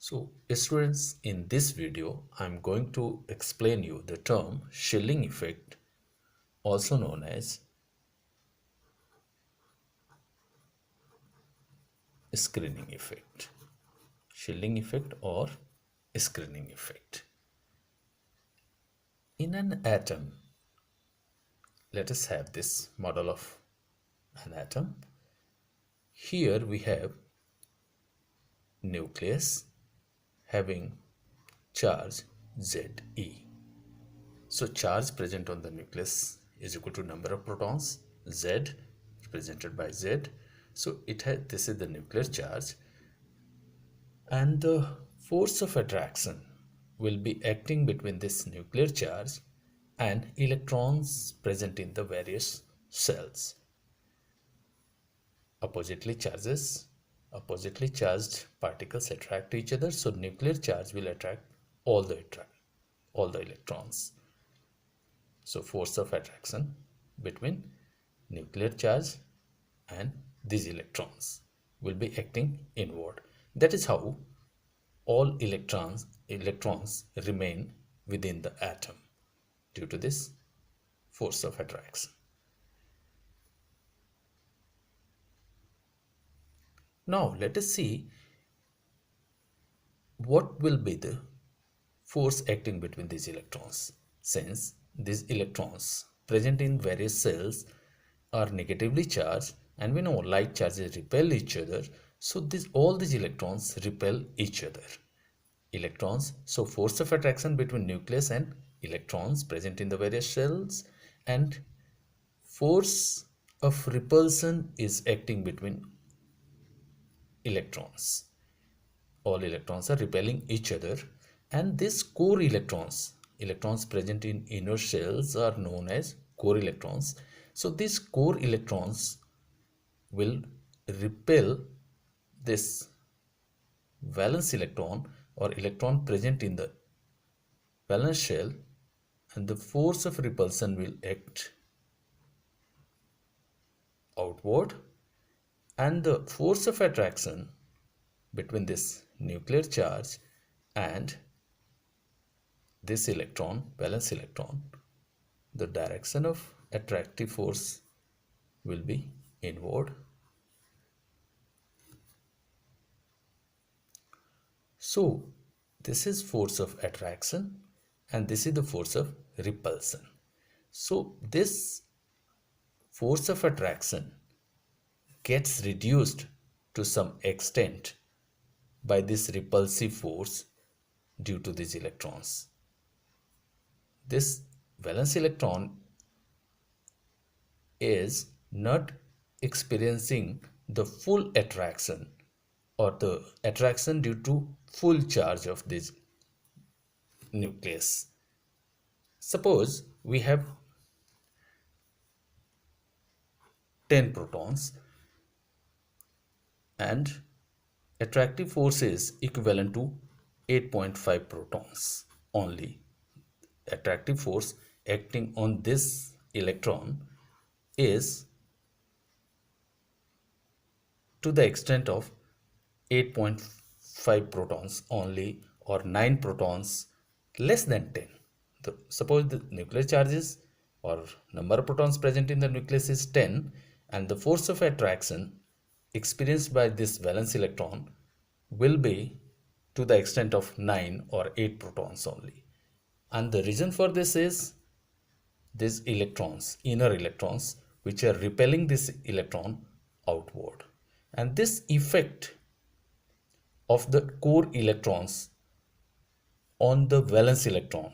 So students, in this video I'm going to explain you the term shilling effect, also known as screening effect. Shilling effect or screening effect. In an atom, let us have this model of an atom. Here we have nucleus having charge Ze. So charge present on the nucleus is equal to number of protons, Z represented by Z. So this is the nuclear charge, and the force of attraction will be acting between this nuclear charge and electrons present in the various cells. Oppositely charged particles attract each other, so nuclear charge will attract all the electrons. So force of attraction between nuclear charge and these electrons will be acting inward. That is how all electrons remain within the atom due to this force of attraction. Now let us see what will be the force acting between these electrons, since these electrons present in various cells are negatively charged, and we know like charges repel each other. So all these electrons repel each other. So force of attraction between nucleus and electrons present in the various cells, and force of repulsion is acting between electrons. All electrons are repelling each other, and these core electrons present in inner shells are known as core electrons. So these core electrons will repel this valence electron or electron present in the valence shell, and the force of repulsion will act outward, and the force of attraction between this nuclear charge and this valence electron, the direction of attractive force will be inward. So this is force of attraction and this is the force of repulsion. So this force of attraction gets reduced to some extent by this repulsive force due to these electrons. This valence electron is not experiencing the full attraction or the attraction due to full charge of this nucleus. Suppose we have 10 protons and attractive force is equivalent to 8.5 protons only. Attractive force acting on this electron is to the extent of 8.5 protons only, or 9 protons less than 10. Suppose the nuclear charges or number of protons present in the nucleus is 10, and the force of attraction experienced by this valence electron will be to the extent of 9 or 8 protons only. And the reason for this is these inner electrons, which are repelling this electron outward. And this effect of the core electrons on the valence electron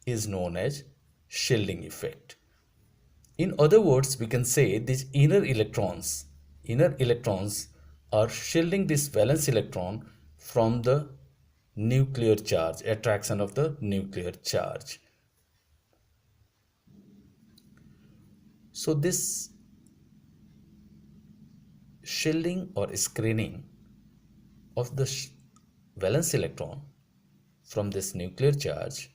is known as shielding effect. In other words, we can say these inner electrons are shielding this valence electron from the nuclear charge, attraction of the nuclear charge. So this shielding or screening of the valence electron from this nuclear charge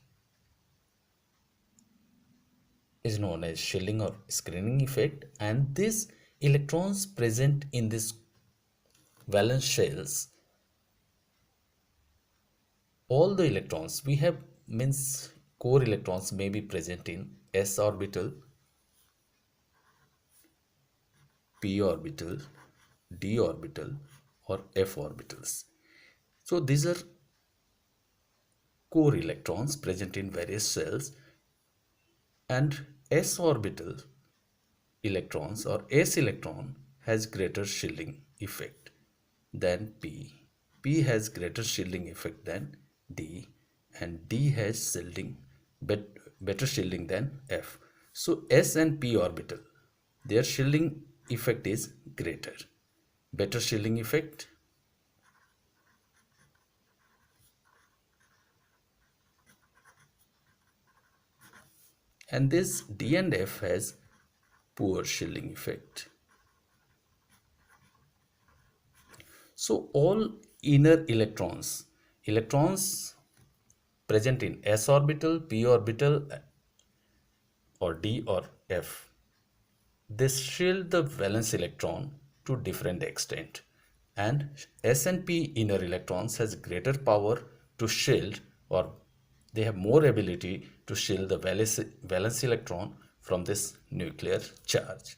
is known as shielding or screening effect, and these electrons present in this valence shells, all the electrons we have means core electrons may be present in s orbital, p orbital, d orbital, or f orbitals. So these are core electrons present in various shells, and s orbital electrons or s electron has greater shielding effect than p. P has greater shielding effect than d, and d has better shielding than f. So s and p orbital, their shielding effect is greater. Better shielding effect, and this d and f has poor shielding effect. So all inner electrons present in s orbital, p orbital, or d or f, they shield the valence electron to different extent, and s and p inner electrons has greater power to shield, or they have more ability to shield the valence electron from this nuclear charge,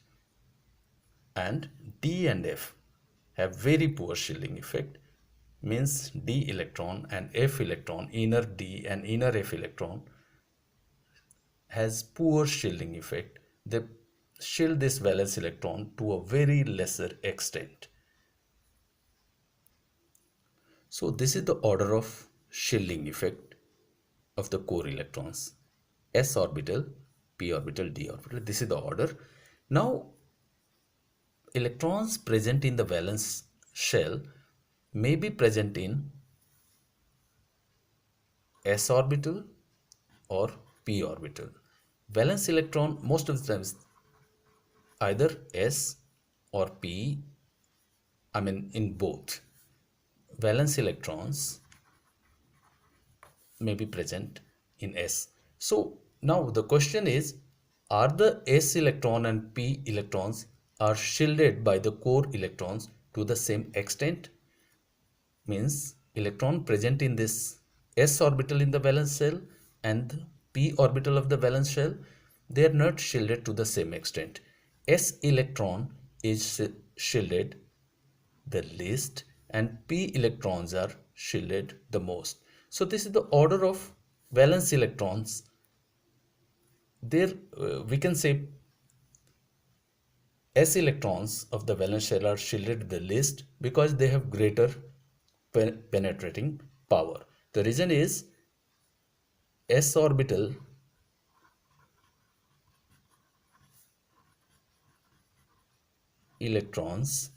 and d and f have very poor shielding effect, means d electron and f electron, inner d and inner f electron, has poor shielding effect. They shield this valence electron to a very lesser extent. So this is the order of shielding effect of the core electrons. S orbital, p orbital, d orbital. This is the order. Now electrons present in the valence shell may be present in s orbital or p orbital. Valence electron most of the times either s or p, I mean in both. Valence electrons may be present in S. So now the question is, are the S electron and P electrons are shielded by the core electrons to the same extent? Means electron present in this s orbital in the valence shell and the p orbital of the valence shell, they are not shielded to the same extent. S electron is shielded the least and p electrons are shielded the most. So this is the order of valence electrons. There we can say s electrons of the valence shell are shielded the least because they have greater penetrating power. The reason is s orbital electrons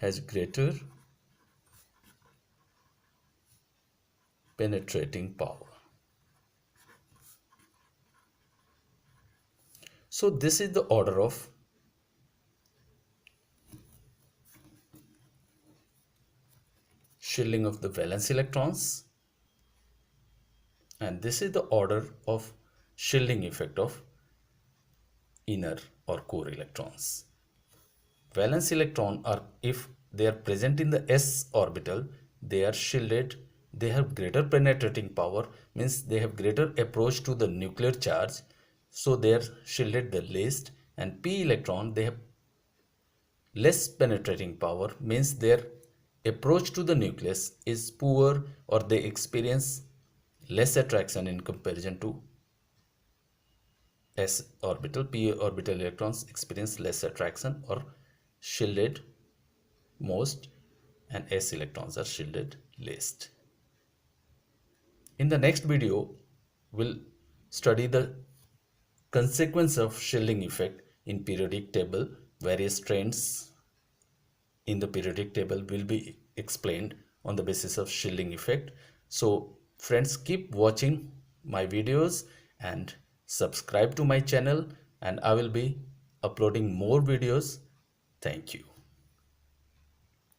has greater penetrating power. So this is the order of shielding of the valence electrons, and this is the order of shielding effect of inner or core electrons. Valence electron are, if they are present in the s orbital, they are shielded, they have greater penetrating power, means they have greater approach to the nuclear charge, so they are shielded the least. And p electron, they have less penetrating power, means their approach to the nucleus is poor, or they experience less attraction in comparison to s orbital. P orbital electrons experience less attraction or shielded most, and s electrons are shielded least. In the next video, we'll study the consequence of shielding effect in periodic table. Various trends in the periodic table will be explained on the basis of shielding effect. So friends, keep watching my videos and subscribe to my channel, and I will be uploading more videos. Thank you.